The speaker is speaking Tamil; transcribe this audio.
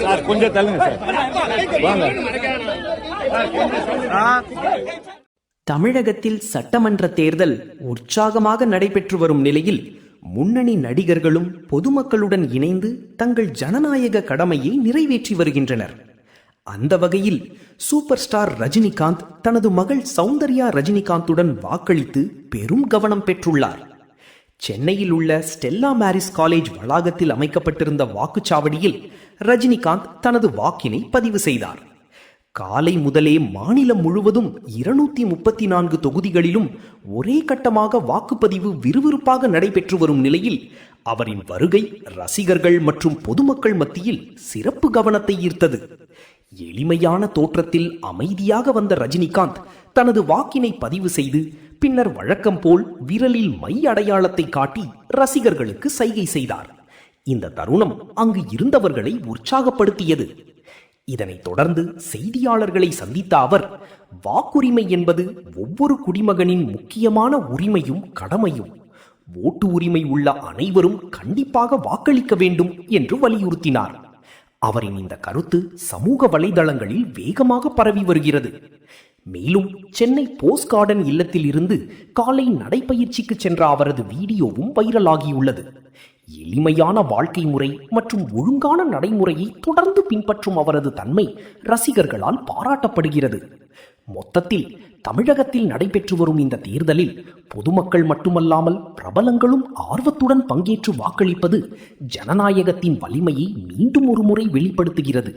சார் கொஞ்சம் தள்ளுங்க சார். வாங்க. தமிழகத்தில் சட்டமன்ற தேர்தல் உற்சாகமாக நடைபெற்று வரும் நிலையில் முன்னணி நடிகர்களும் பொதுமக்களுடன் இணைந்து தங்கள் ஜனநாயக கடமையை நிறைவேற்றி வருகின்றனர். அந்த வகையில் சூப்பர் ஸ்டார் ரஜினிகாந்த் தனது மகள் சௌந்தர்யா ரஜினிகாந்துடன் வாக்களித்து பெரும் கவனம் பெற்றுள்ளார். சென்னையில் உள்ள ஸ்டெல்லா மேரிஸ் காலேஜ் வளாகத்தில் அமைக்கப்பட்டிருந்த வாக்குச்சாவடியில் ரஜினிகாந்த் தனது வாக்கினை பதிவு செய்தார். காலை முதலே மாநிலம் முழுவதும் 234 தொகுதிகளிலும் ஒரே கட்டமாக வாக்குப்பதிவு விறுவிறுப்பாக நடைபெற்று வரும் நிலையில் அவரின் வருகை ரசிகர்கள் மற்றும் பொதுமக்கள் மத்தியில் சிறப்பு கவனத்தை ஈர்த்தது. எளிமையான தோற்றத்தில் அமைதியாக வந்த ரஜினிகாந்த் தனது வாக்கினை பதிவு செய்து பின்னர் வழக்கம் போல் விரலில் மை அடையாளத்தை காட்டி ரசிகர்களுக்கு சைகை செய்தார். இந்த தருணம் அங்கு இருந்தவர்களை உற்சாகப்படுத்தியது. இதனைத் தொடர்ந்து செய்தியாளர்களை சந்தித்த அவர், வாக்குரிமை என்பது ஒவ்வொரு குடிமகனின் முக்கியமான உரிமையும் கடமையும். ஓட்டு உரிமை உள்ள அனைவரும் கண்டிப்பாக வாக்களிக்க வேண்டும் என்று வலியுறுத்தினார். அவரின் இந்த கருத்து சமூக வலைதளங்களில் வேகமாக பரவி வருகிறது. மேலும் சென்னை போஸ்ட் கார்டன் இல்லத்தில் இருந்து காலை நடைபயிற்சிக்கு சென்ற அவரது வீடியோவும் வைரலாகியுள்ளது. எளிமையான வாழ்க்கை முறை மற்றும் ஒழுங்கான நடைமுறையை தொடர்ந்து பின்பற்றும் அவரது தன்மை ரசிகர்களால் பாராட்டப்படுகிறது. மொத்தத்தில் தமிழகத்தில் நடைபெற்று வரும் இந்த தேர்தலில் பொதுமக்கள் மட்டுமல்லாமல் பிரபலங்களும் ஆர்வத்துடன் பங்கேற்று வாக்களிப்பது ஜனநாயகத்தின் வலிமையை மீண்டும் ஒரு முறை வெளிப்படுத்துகிறது.